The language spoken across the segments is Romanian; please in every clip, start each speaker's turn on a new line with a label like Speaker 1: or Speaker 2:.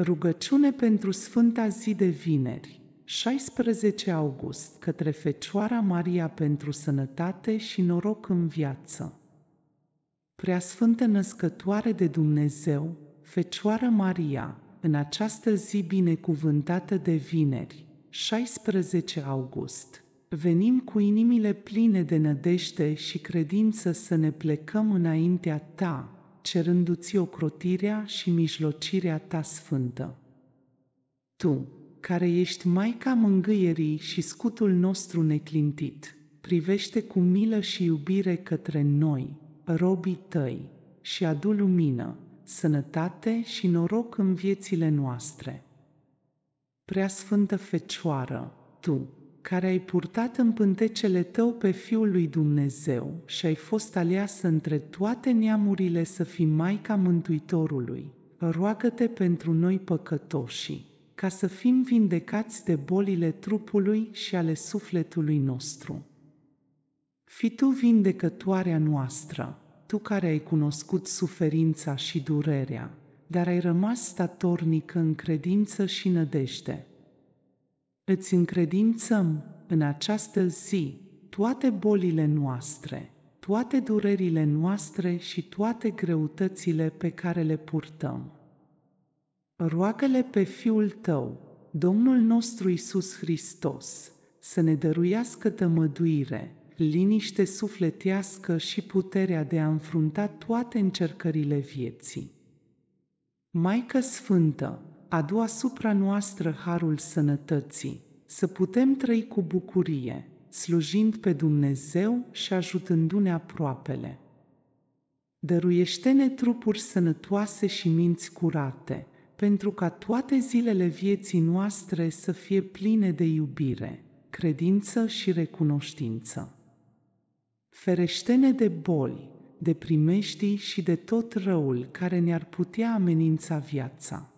Speaker 1: Rugăciune pentru Sfânta zi de vineri, 16 august, către Fecioara Maria pentru sănătate și noroc în viață. Preasfântă Născătoare de Dumnezeu, Fecioară Maria, în această zi binecuvântată de vineri, 16 august, venim cu inimile pline de nădejde și credință să ne plecăm înaintea Ta, cerându-ți ocrotirea și mijlocirea Ta sfântă. Tu, care ești Maica mângâierii și scutul nostru neclintit, privește cu milă și iubire către noi, robii Tăi, și adu lumină, sănătate și noroc în viețile noastre. Preasfântă Fecioară, Tu, care ai purtat în pântecele Tău pe Fiul lui Dumnezeu și ai fost aleasă între toate neamurile să fii Maica Mântuitorului, roagă-te pentru noi păcătoșii, ca să fim vindecați de bolile trupului și ale sufletului nostru. Fii Tu vindecătoarea noastră, Tu care ai cunoscut suferința și durerea, dar ai rămas statornică în credință și nădejde. Îți încredințăm în această zi toate bolile noastre, toate durerile noastre și toate greutățile pe care le purtăm. Roagă-le pe Fiul Tău, Domnul nostru Iisus Hristos, să ne dăruiască tămăduire, liniște sufletească și puterea de a înfrunta toate încercările vieții. Maică Sfântă, adu asupra noastră harul sănătății, să putem trăi cu bucurie, slujind pe Dumnezeu și ajutându-ne aproapele. Dăruiește-ne trupuri sănătoase și minți curate, pentru ca toate zilele vieții noastre să fie pline de iubire, credință și recunoștință. Ferește-ne de boli, de primejdii și de tot răul care ne-ar putea amenința viața.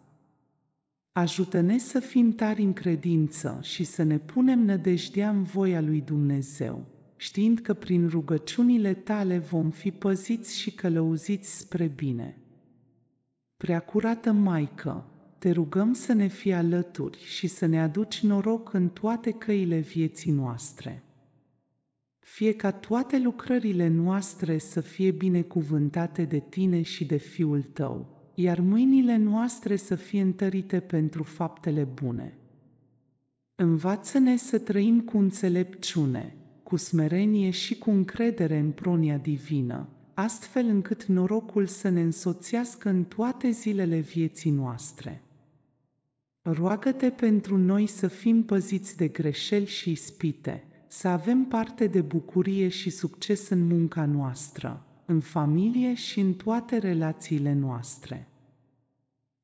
Speaker 1: Ajută-ne să fim tari în credință și să ne punem nădejdea în voia lui Dumnezeu, știind că prin rugăciunile Tale vom fi păziți și călăuziți spre bine. Preacurată Maică, Te rugăm să ne fii alături și să ne aduci noroc în toate căile vieții noastre. Fie ca toate lucrările noastre să fie binecuvântate de Tine și de Fiul Tău, iar mâinile noastre să fie întărite pentru faptele bune. Învață-ne să trăim cu înțelepciune, cu smerenie și cu încredere în pronia divină, astfel încât norocul să ne însoțească în toate zilele vieții noastre. Roagă-te pentru noi să fim păziți de greșeli și ispite, să avem parte de bucurie și succes în munca noastră, în familie și în toate relațiile noastre.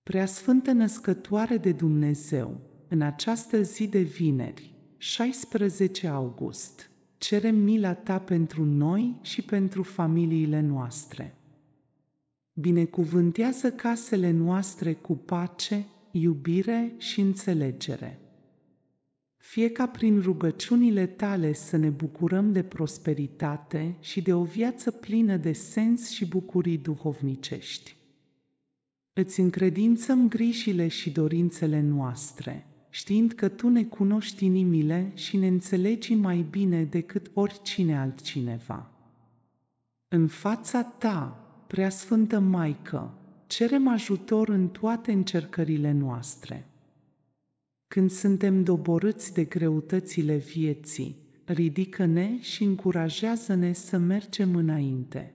Speaker 1: Preasfântă Născătoare de Dumnezeu, în această zi de vineri, 16 august, cerem mila Ta pentru noi și pentru familiile noastre. Binecuvântează casele noastre cu pace, iubire și înțelegere. Fie ca prin rugăciunile Tale să ne bucurăm de prosperitate și de o viață plină de sens și bucurii duhovnicești. Îți încredințăm grijile și dorințele noastre, știind că Tu ne cunoști inimile și ne înțelegi mai bine decât oricine altcineva. În fața Ta, Preasfântă Maică, cerem ajutor în toate încercările noastre. Când suntem doborâți de greutățile vieții, ridică-ne și încurajează-ne să mergem înainte.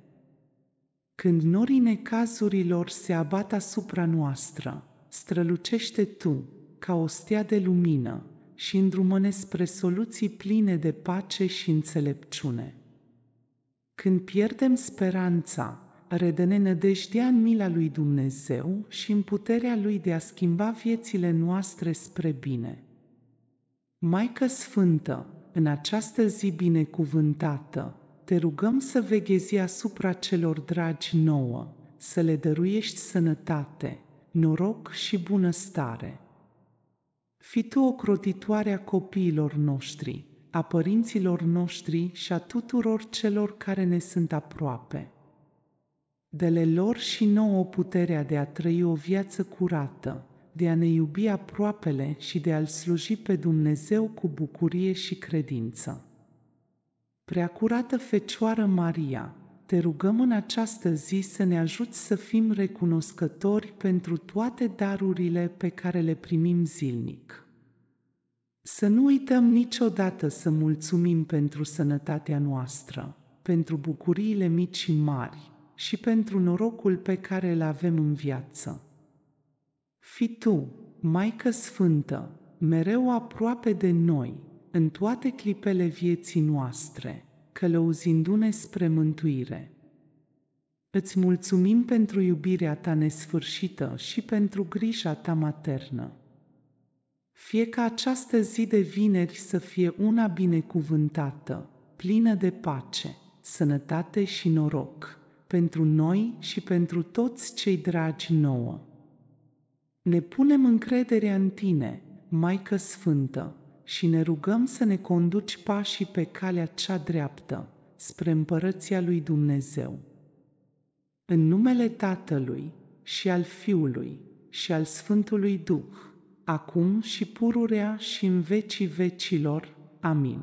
Speaker 1: Când norii necazurilor se abat asupra noastră, strălucește Tu, ca o stea de lumină, și îndrumă-ne spre soluții pline de pace și înțelepciune. Când pierdem speranța, redă-ne nădejdea în mila lui Dumnezeu și în puterea Lui de a schimba viețile noastre spre bine. Maică Sfântă, în această zi binecuvântată, Te rugăm să veghezi asupra celor dragi nouă, să le dăruiești sănătate, noroc și bunăstare. Fii Tu ocrotitoarea copiilor noștri, a părinților noștri și a tuturor celor care ne sunt aproape. Dă-le lor și nouă puterea de a trăi o viață curată, de a ne iubi aproapele și de a-L sluji pe Dumnezeu cu bucurie și credință. Preacurată Fecioară Maria, te rugăm în această zi să ne ajuți să fim recunoscători pentru toate darurile pe care le primim zilnic. Să nu uităm niciodată să mulțumim pentru sănătatea noastră, pentru bucuriile mici și mari și pentru norocul pe care îl avem în viață. Fii Tu, Maică Sfântă, mereu aproape de noi, în toate clipele vieții noastre, călăuzindu-ne spre mântuire. Îți mulțumim pentru iubirea Ta nesfârșită și pentru grija Ta maternă. Fie ca această zi de vineri să fie una binecuvântată, plină de pace, sănătate și noroc, pentru noi și pentru toți cei dragi nouă. Ne punem încrederea în Tine, Maică Sfântă, și ne rugăm să ne conduci pașii pe calea cea dreaptă, spre împărăția lui Dumnezeu. În numele Tatălui și al Fiului și al Sfântului Duh, acum și pururea și în vecii vecilor. Amin.